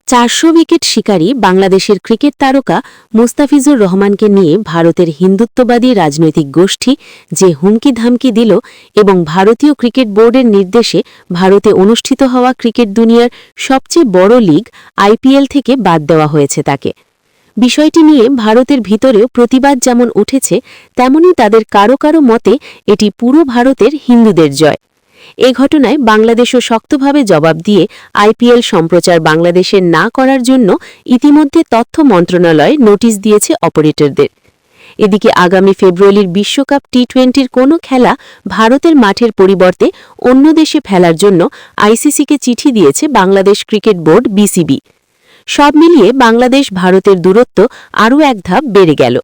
400 wicket শিকারী বাংলাদেশের cricket তারকা মুস্তাফিজুর রহমানকে নিয়ে ভারতের হিন্দুত্ববাদী রাজনৈতিক গোষ্ঠী যে হুমকি ধামকি দিল এবং ভারতীয় ক্রিকেট বোর্ডের নির্দেশে ভারতে অনুষ্ঠিত হওয়া ক্রিকেট দুনিয়ার সবচেয়ে বড় লিগ আইপিএল থেকে বাদ দেওয়া হয়েছে তাকে। বিষয়টি নিয়ে ভারতের ভিতরেও প্রতিবাদ যেমন উঠেছে, তেমনি তাদের কারো কারো মতে এটি পুরো ভারতের হিন্দুদের জয়। এ ঘটনায় বাংলাদেশও শক্তভাবে জবাব দিয়ে আইপিএল সম্প্রচার বাংলাদেশের না করার জন্য ইতিমধ্যে তথ্য মন্ত্রণালয় নোটিশ দিয়েছে অপারেটরদের। এদিকে আগামী ফেব্রুয়ারির বিশ্বকাপ টি-20-র কোনো খেলা ভারতের মাঠের পরিবর্তে অন্য দেশে ফেলার জন্য আইসিসিকে চিঠি দিয়েছে বাংলাদেশ ক্রিকেট বোর্ড বিসিবি। সব মিলিয়ে বাংলাদেশ ভারতের দূরত্ব আরও এক ধাপ বেড়ে গেল।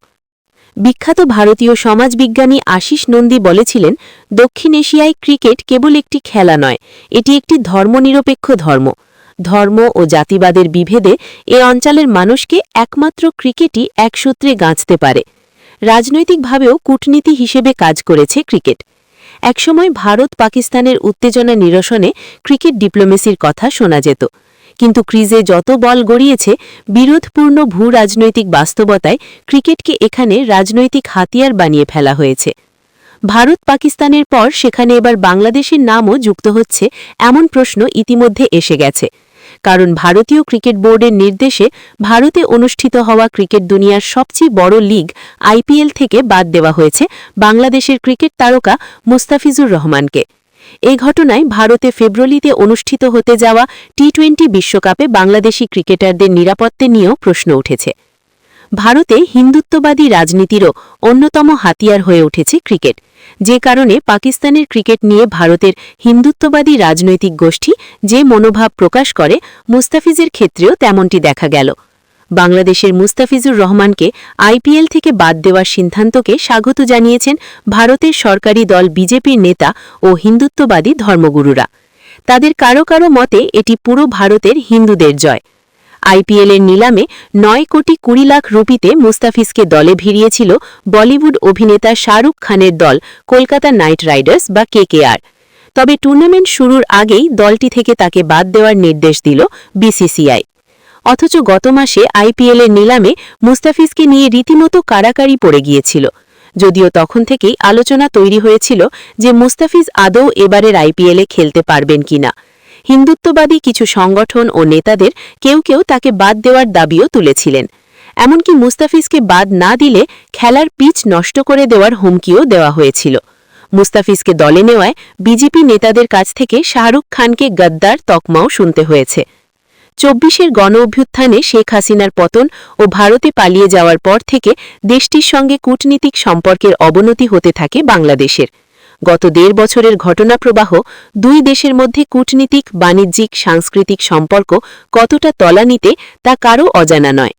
বিখ্যাত ভারতীয় সমাজবিজ্ঞানী আশিস নন্দী বলেছিলেন, দক্ষিণ এশিয়ায় ক্রিকেট কেবল একটি খেলা নয়, এটি একটি ধর্মনিরপেক্ষ ধর্ম। ধর্ম ও জাতিবাদের বিভেদে এ অঞ্চলের মানুষকে একমাত্র ক্রিকেটই এক সূত্রে গাঁথতে পারে। রাজনৈতিকভাবেও কূটনীতি হিসেবে কাজ করেছে ক্রিকেট। একসময় ভারত পাকিস্তানের উত্তেজনা নিরসনে ক্রিকেট ডিপ্লোমেসির কথা শোনা যেত, কিন্তু ক্রিজে যত বল গড়িয়েছে বিরোধপূর্ণ ভূ রাজনৈতিক বাস্তবতায় ক্রিকেটকে এখানে রাজনৈতিক হাতিয়ার বানিয়ে ফেলা হয়েছে। ভারত পাকিস্তানের পর সেখানে এবার বাংলাদেশের নামও যুক্ত হচ্ছে এমন প্রশ্ন ইতিমধ্যে এসে গেছে, কারণ ভারতীয় ক্রিকেট বোর্ডের নির্দেশে ভারতে অনুষ্ঠিত হওয়া ক্রিকেট দুনিয়ার সবচেয়ে বড় লিগ আইপিএল থেকে বাদ দেওয়া হয়েছে বাংলাদেশের ক্রিকেট তারকা মুস্তাফিজুর রহমানকে। এই ঘটনায় ভারতে ফেব্রুয়ারিতে অনুষ্ঠিত হতে যাওয়া টি-20 বিশ্বকাপে বাংলাদেশি ক্রিকেটারদের নিরাপত্তা নিয়েও প্রশ্ন উঠেছে। ভারতে হিন্দুত্ববাদী রাজনীতিরও অন্যতম হাতিয়ার হয়ে উঠেছে ক্রিকেট, যে কারণে পাকিস্তানের ক্রিকেট নিয়ে ভারতের হিন্দুত্ববাদী রাজনৈতিক গোষ্ঠী যে মনোভাব প্রকাশ করে, মুস্তাফিজের ক্ষেত্রেও তেমনটি দেখা গেল। বাংলাদেশের মুস্তাফিজুর রহমানকে আইপিএল থেকে বাদ দেওয়ার সিদ্ধান্তকে স্বাগত জানিয়েছেন ভারতের সরকারি দল বিজেপির নেতা ও হিন্দুত্ববাদী ধর্মগুরুরা। তাদের কারো কারো মতে এটি পুরো ভারতের হিন্দুদের জয়। আইপিএলের নিলামে 9 কোটি 20 লাখ রুপিতে মুস্তাফিজকে দলে ভিড়িয়েছিল বলিউড অভিনেতা শাহরুখ খানের দল কলকাতা নাইট রাইডার্স বা কেকেআর। তবে টুর্নামেন্ট শুরুর আগেই দলটি থেকে তাকে বাদ দেওয়ার নির্দেশ দিল বিসিসিআই। অথচ গত মাসে আইপিএলের নিলামে মুস্তাফিজকে নিয়ে রীতিমতো কাড়াকাড়ি পড়ে গিয়েছিল, যদিও তখন থেকেই আলোচনা তৈরি হয়েছিল যে মুস্তাফিজ আদৌ এবারের আইপিএলে খেলতে পারবেন কিনা। হিন্দুত্ববাদী কিছু সংগঠন ও নেতাদের কেউ কেউ তাকে বাদ দেওয়ার দাবিও তুলেছিলেন। এমনকি মুস্তাফিজকে বাদ না দিলে খেলার পিচ নষ্ট করে দেওয়ার হুমকিও দেওয়া হয়েছিল। মুস্তাফিজকে দলে নেওয়ায় বিজেপি নেতাদের কাছ থেকে শাহরুখ খানকে গদ্দার তকমাও শুনতে হয়েছে। 24-এর গণ-অভ্যুত্থানে শেখ হাসিনার পতন ও ভারতে পালিয়ে যাওয়ার পর থেকে দেশটির সঙ্গে কূটনীতিক সম্পর্কের অবনতি হতে থাকে বাংলাদেশের। গত 1.5 বছরের ঘটনাপ্রবাহ দুই দেশের মধ্যে কূটনীতিক, বাণিজ্যিক, সাংস্কৃতিক সম্পর্ক কতটা তলানিতে তা কারও অজানা নয়।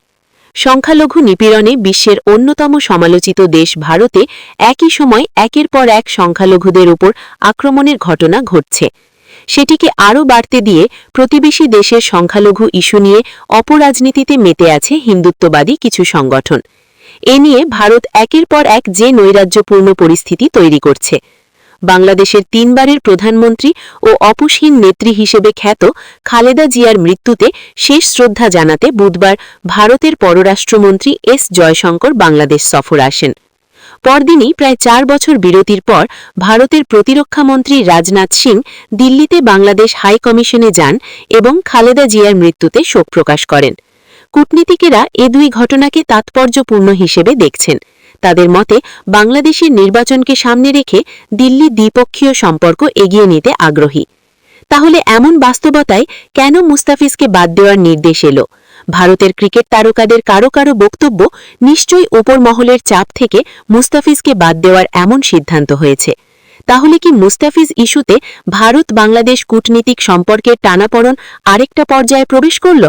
সংখ্যালঘু নিপীড়নে বিশ্বের অন্যতম সমালোচিত দেশ ভারতে একই সময় একের পর এক সংখ্যালঘুদের উপর আক্রমণের ঘটনা ঘটছে। সেটিকে আরও বাড়তে দিয়ে প্রতিবেশী দেশের সংখ্যালঘু ইস্যু নিয়ে অপরাজনীতিতে মেতে আছে হিন্দুত্ববাদী কিছু সংগঠন। এ নিয়ে ভারত একের পর এক যে নৈরাজ্যপূর্ণ পরিস্থিতি তৈরি করছে। বাংলাদেশের 3 বারের প্রধানমন্ত্রী ও অপুষহীন নেত্রী হিসেবে খ্যাত খালেদা জিয়ার মৃত্যুতে শেষ শ্রদ্ধা জানাতে বুধবার ভারতের পররাষ্ট্রমন্ত্রী এস জয়শঙ্কর বাংলাদেশ সফর আসেন। পরদিনই প্রায় 4 বছর বিরতির পর ভারতের প্রতিরক্ষামন্ত্রী রাজনাথ সিং দিল্লিতে বাংলাদেশ হাই কমিশনে যান এবং খালেদা জিয়ার মৃত্যুতে শোক প্রকাশ করেন। কূটনীতিকেরা এ দুই ঘটনাকে তাৎপর্যপূর্ণ হিসেবে দেখছেন। তাদের মতে বাংলাদেশের নির্বাচনকে সামনে রেখে দিল্লি দ্বিপক্ষীয় সম্পর্ক এগিয়ে নিতে আগ্রহী। তাহলে এমন বাস্তবতায় কেন মুস্তাফিজকে বাদ দেওয়ার নির্দেশ এলো? ভারতের ক্রিকেট তারকাদের কারো কারো বক্তব্য, নিশ্চয়ই ওপর মহলের চাপ থেকে মুস্তাফিজকে বাদ দেওয়ার এমন সিদ্ধান্ত হয়েছে। তাহলে কি মুস্তাফিজ ইস্যুতে ভারত বাংলাদেশ কূটনীতিক সম্পর্কের টানাপড়ন আরেকটা পর্যায়ে প্রবেশ করল?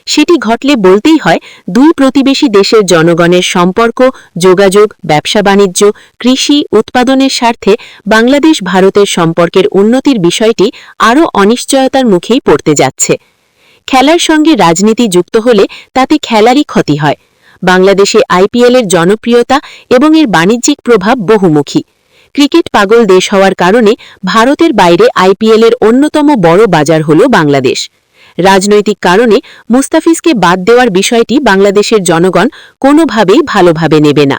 সেটি ঘটলে বলতেই হয়, দুই প্রতিবেশী দেশের জনগণের সম্পর্ক, যোগাযোগ, ব্যবসা বাণিজ্য, কৃষি উৎপাদনের স্বার্থে বাংলাদেশ ভারতের সম্পর্কের উন্নতির বিষয়টি আরও অনিশ্চয়তার মুখেই পড়তে যাচ্ছে। খেলার সঙ্গে রাজনীতি যুক্ত হলে তাতে খেলারই ক্ষতি হয়। বাংলাদেশে আইপিএলের জনপ্রিয়তা এবং এর বাণিজ্যিক প্রভাব বহুমুখী। ক্রিকেট পাগল দেশ হওয়ার কারণে ভারতের বাইরে আইপিএলের অন্যতম বড় বাজার হল বাংলাদেশ। রাজনৈতিক কারণে মুস্তাফিজকে বাদ দেওয়ার বিষয়টি বাংলাদেশের জনগণ কোনোভাবেই ভালোভাবে নেবে না।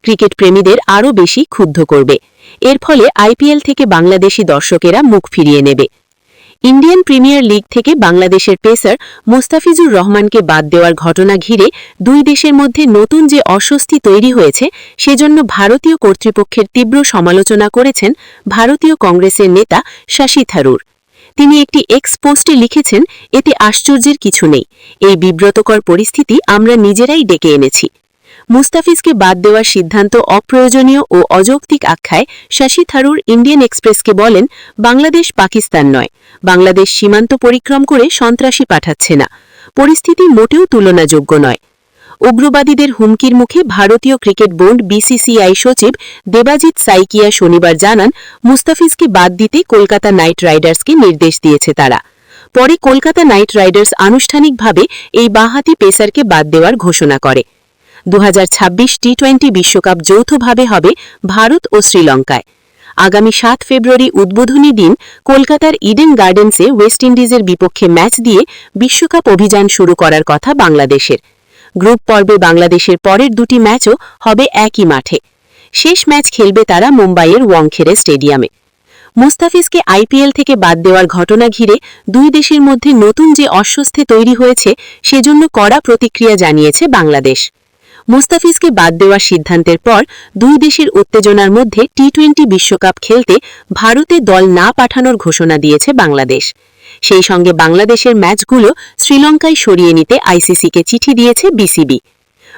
ক্রিকেট প্রেমীদের আরও বেশি ক্ষুব্ধ করবে। এর ফলে আইপিএল থেকে বাংলাদেশি দর্শকেরা মুখ ফিরিয়ে নেবে। ইন্ডিয়ান প্রিমিয়ার লিগ থেকে বাংলাদেশের পেসার মুস্তাফিজুর রহমানকে বাদ দেওয়ার ঘটনা ঘিরে দুই দেশের মধ্যে নতুন যে অস্বস্তি তৈরি হয়েছে, সেজন্য ভারতীয় কর্তৃপক্ষের তীব্র সমালোচনা করেছেন ভারতীয় কংগ্রেসের নেতা শশী থারুর। তিনি একটি এক্স পোস্টে লিখেছেন, এতে আশ্চর্যের কিছু নেই। এই বিব্রতকর পরিস্থিতি আমরা নিজেরাই ডেকে এনেছি। মুস্তাফিজকে বাদ দেওয়ার সিদ্ধান্ত অপ্রয়োজনীয় ও অযৌক্তিক আখ্যায় শশী থারুর ইন্ডিয়ান এক্সপ্রেসকে বলেন, বাংলাদেশ পাকিস্তান নয়। বাংলাদেশ সীমান্ত পরিক্রম করে সন্ত্রাসী পাঠাচ্ছে না। পরিস্থিতি মোটেও তুলনাযোগ্য নয়। উগ্রবাদীদের হুমকির মুখে ভারতীয় ক্রিকেট বোর্ড বিসিসিআই সচিব দেবাজিৎ সাইকিয়া শনিবার জানান, মুস্তাফিজকে বাদ দিতে কলকাতা নাইট রাইডার্সকে নির্দেশ দিয়েছে তারা। পরে কলকাতা নাইট রাইডার্স আনুষ্ঠানিকভাবে এই বাঁহাতি পেসারকে বাদ দেওয়ার ঘোষণা করে। 2026 টি-20 বিশ্বকাপ যৌথভাবে হবে ভারত ও শ্রীলঙ্কায়। আগামী 7 ফেব্রুয়ারি উদ্বোধনী দিন কলকাতার ইডেন গার্ডেন্সে ওয়েস্ট ইন্ডিজের বিপক্ষে ম্যাচ দিয়ে বিশ্বকাপ অভিযান শুরু করার কথা বাংলাদেশের। গ্রুপ পর্বে বাংলাদেশের পরের দুটি ম্যাচও হবে একই মাঠে। শেষ ম্যাচ খেলবে তারা মুম্বাইয়ের ওয়াংখেড়ে স্টেডিয়ামে। মুস্তাফিজকে আইপিএল থেকে বাদ দেওয়ার ঘটনা ঘিরে দুই দেশের মধ্যে নতুন যে অস্বস্তি তৈরি হয়েছে, সেজন্য কড়া প্রতিক্রিয়া জানিয়েছে বাংলাদেশ। মুস্তাফিজকে বাদ দেওয়ার সিদ্ধান্তের পর দুই দেশের উত্তেজনার মধ্যে টি-20 বিশ্বকাপ খেলতে ভারতে দল না পাঠানোর ঘোষণা দিয়েছে বাংলাদেশ। সেই সঙ্গে বাংলাদেশের ম্যাচগুলো শ্রীলঙ্কায় সরিয়ে নিতে আইসিসিকে চিঠি দিয়েছে বিসিবি।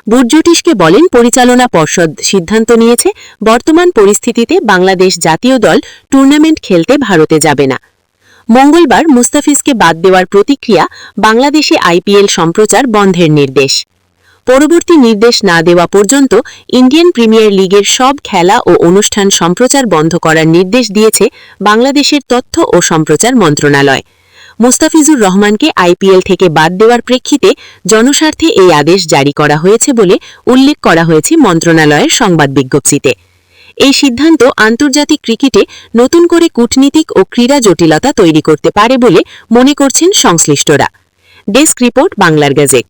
বুর্জোটিশকে বলেন, পরিচালনা পর্ষদ সিদ্ধান্ত নিয়েছে বর্তমান পরিস্থিতিতে বাংলাদেশ জাতীয় দল টুর্নামেন্ট খেলতে ভারতে যাবে না। মঙ্গলবার মুস্তাফিজকে বাদ দেওয়ার প্রতিক্রিয়া, বাংলাদেশে আইপিএল সম্প্রচার বন্ধের নির্দেশ। পরবর্তী নির্দেশ না দেওয়া পর্যন্ত ইন্ডিয়ান প্রিমিয়ার লিগের সব খেলা ও অনুষ্ঠান সম্প্রচার বন্ধ করার নির্দেশ দিয়েছে বাংলাদেশের তথ্য ও সম্প্রচার মন্ত্রণালয়। মুস্তাফিজুর রহমানকে আইপিএল থেকে বাদ দেওয়ার প্রেক্ষিতে জনস্বার্থে এই আদেশ জারি করা হয়েছে বলে উল্লেখ করা হয়েছে মন্ত্রণালয়ের সংবাদ বিজ্ঞপ্তিতে। এই সিদ্ধান্ত আন্তর্জাতিক ক্রিকেটে নতুন করে কূটনীতিক ও ক্রীড়া জটিলতা তৈরি করতে পারে বলে মনে করছেন সংশ্লিষ্টরা। ডেস্ক রিপোর্ট, বাংলার গেজেট।